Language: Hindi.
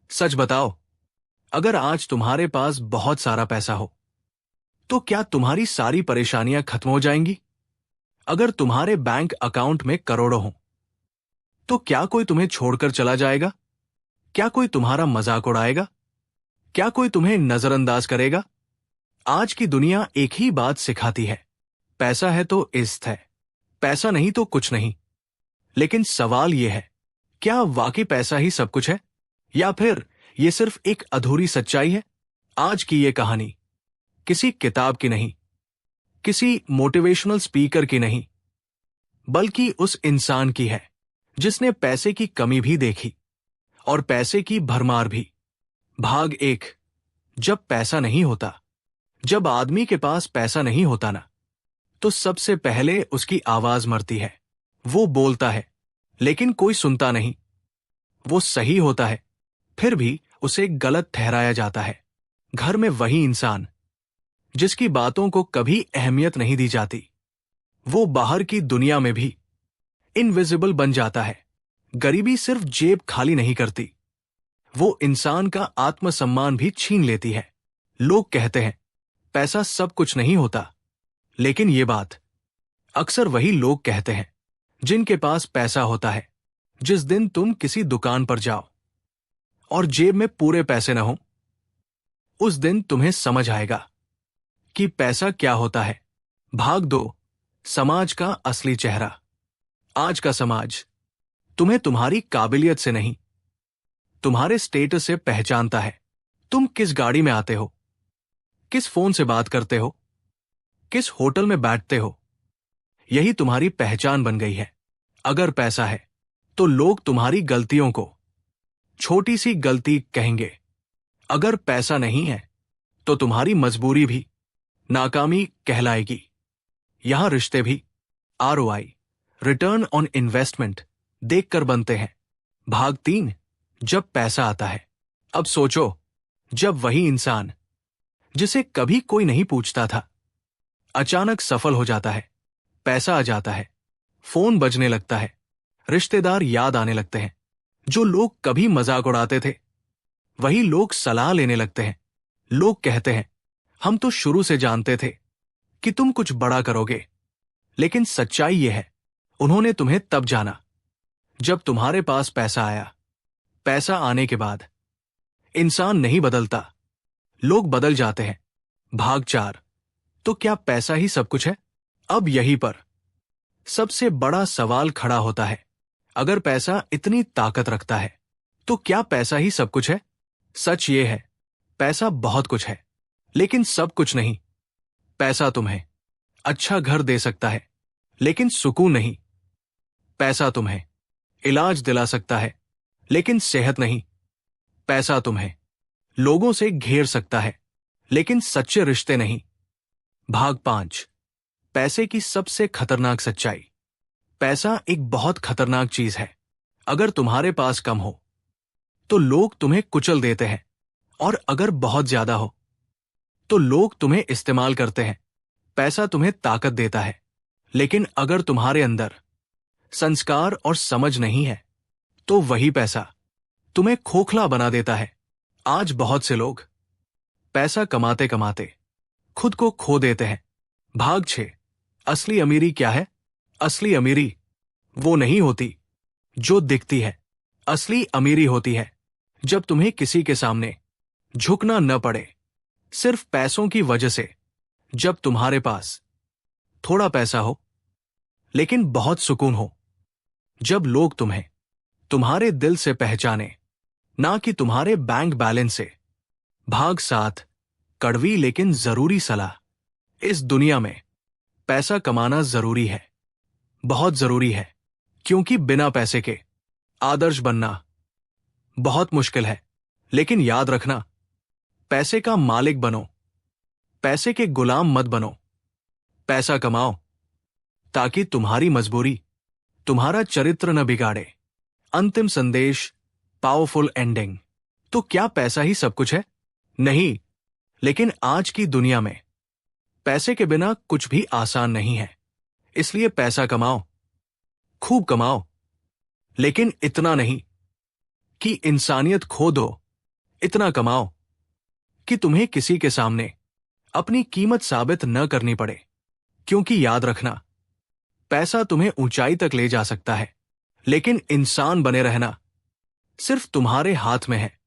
सच बताओ, अगर आज तुम्हारे पास बहुत सारा पैसा हो तो क्या तुम्हारी सारी परेशानियां खत्म हो जाएंगी? अगर तुम्हारे बैंक अकाउंट में करोड़ों हो तो क्या कोई तुम्हें छोड़कर चला जाएगा? क्या कोई तुम्हारा मजाक उड़ाएगा? क्या कोई तुम्हें नजरअंदाज करेगा? आज की दुनिया एक ही बात सिखाती है, पैसा है तो इज्जत है, पैसा नहीं तो कुछ नहीं। लेकिन सवाल यह है, क्या वाकई पैसा ही सब कुछ है, या फिर यह सिर्फ एक अधूरी सच्चाई है? आज की यह कहानी किसी किताब की नहीं, किसी मोटिवेशनल स्पीकर की नहीं, बल्कि उस इंसान की है जिसने पैसे की कमी भी देखी और पैसे की भरमार भी। भाग एक। जब पैसा नहीं होता। जब आदमी के पास पैसा नहीं होता ना, तो सबसे पहले उसकी आवाज मरती है। वो बोलता है लेकिन कोई सुनता नहीं। वो सही होता है फिर भी उसे गलत ठहराया जाता है। घर में वही इंसान जिसकी बातों को कभी अहमियत नहीं दी जाती, वो बाहर की दुनिया में भी इनविजिबल बन जाता है। गरीबी सिर्फ जेब खाली नहीं करती, वो इंसान का आत्मसम्मान भी छीन लेती है। लोग कहते हैं पैसा सब कुछ नहीं होता, लेकिन ये बात अक्सर वही लोग कहते हैं जिनके पास पैसा होता है। जिस दिन तुम किसी दुकान पर जाओ और जेब में पूरे पैसे न हो, उस दिन तुम्हें समझ आएगा कि पैसा क्या होता है। भाग दो। समाज का असली चेहरा। आज का समाज तुम्हें तुम्हारी काबिलियत से नहीं, तुम्हारे स्टेटस से पहचानता है। तुम किस गाड़ी में आते हो, किस फोन से बात करते हो, किस होटल में बैठते हो, यही तुम्हारी पहचान बन गई है। अगर पैसा है तो लोग तुम्हारी गलतियों को छोटी सी गलती कहेंगे। अगर पैसा नहीं है तो तुम्हारी मजबूरी भी नाकामी कहलाएगी। यहां रिश्ते भी आरओआई, रिटर्न ऑन इन्वेस्टमेंट, देखकर बनते हैं। भाग तीन। जब पैसा आता है। अब सोचो, जब वही इंसान जिसे कभी कोई नहीं पूछता था अचानक सफल हो जाता है, पैसा आ जाता है, फोन बजने लगता है, रिश्तेदार याद आने लगते हैं। जो लोग कभी मजाक उड़ाते थे वही लोग सलाह लेने लगते हैं। लोग कहते हैं हम तो शुरू से जानते थे कि तुम कुछ बड़ा करोगे। लेकिन सच्चाई यह है, उन्होंने तुम्हें तब जाना जब तुम्हारे पास पैसा आया। पैसा आने के बाद इंसान नहीं बदलता, लोग बदल जाते हैं। भाग चार। तो क्या पैसा ही सब कुछ है? अब यहीं पर सबसे बड़ा सवाल खड़ा होता है। अगर पैसा इतनी ताकत रखता है तो क्या पैसा ही सब कुछ है? सच ये है, पैसा बहुत कुछ है, लेकिन सब कुछ नहीं। पैसा तुम्हें अच्छा घर दे सकता है, लेकिन सुकून नहीं। पैसा तुम्हें इलाज दिला सकता है, लेकिन सेहत नहीं। पैसा तुम्हें लोगों से घेर सकता है, लेकिन सच्चे रिश्ते नहीं। भाग पांच। पैसे की सबसे खतरनाक सच्चाई। पैसा एक बहुत खतरनाक चीज है। अगर तुम्हारे पास कम हो तो लोग तुम्हें कुचल देते हैं, और अगर बहुत ज्यादा हो तो लोग तुम्हें इस्तेमाल करते हैं। पैसा तुम्हें ताकत देता है, लेकिन अगर तुम्हारे अंदर संस्कार और समझ नहीं है तो वही पैसा तुम्हें खोखला बना देता है। आज बहुत से लोग पैसा कमाते कमाते खुद को खो देते हैं। भाग छह। असली अमीरी क्या है? असली अमीरी वो नहीं होती जो दिखती है। असली अमीरी होती है जब तुम्हें किसी के सामने झुकना न पड़े, सिर्फ पैसों की वजह से। जब तुम्हारे पास थोड़ा पैसा हो लेकिन बहुत सुकून हो। जब लोग तुम्हें तुम्हारे दिल से पहचाने, ना कि तुम्हारे बैंक बैलेंस से। भाग सात। कड़वी लेकिन जरूरी सलाह। इस दुनिया में पैसा कमाना जरूरी है, बहुत जरूरी है, क्योंकि बिना पैसे के आदर्श बनना बहुत मुश्किल है। लेकिन याद रखना, पैसे का मालिक बनो, पैसे के गुलाम मत बनो। पैसा कमाओ ताकि तुम्हारी मजबूरी तुम्हारा चरित्र न बिगाड़े। अंतिम संदेश, पावरफुल एंडिंग। तो क्या पैसा ही सब कुछ है? नहीं, लेकिन आज की दुनिया में पैसे के बिना कुछ भी आसान नहीं है। इसलिए पैसा कमाओ, खूब कमाओ, लेकिन इतना नहीं कि इंसानियत खो दो। इतना कमाओ कि तुम्हें किसी के सामने अपनी कीमत साबित न करनी पड़े। क्योंकि याद रखना, पैसा तुम्हें ऊंचाई तक ले जा सकता है, लेकिन इंसान बने रहना सिर्फ तुम्हारे हाथ में है।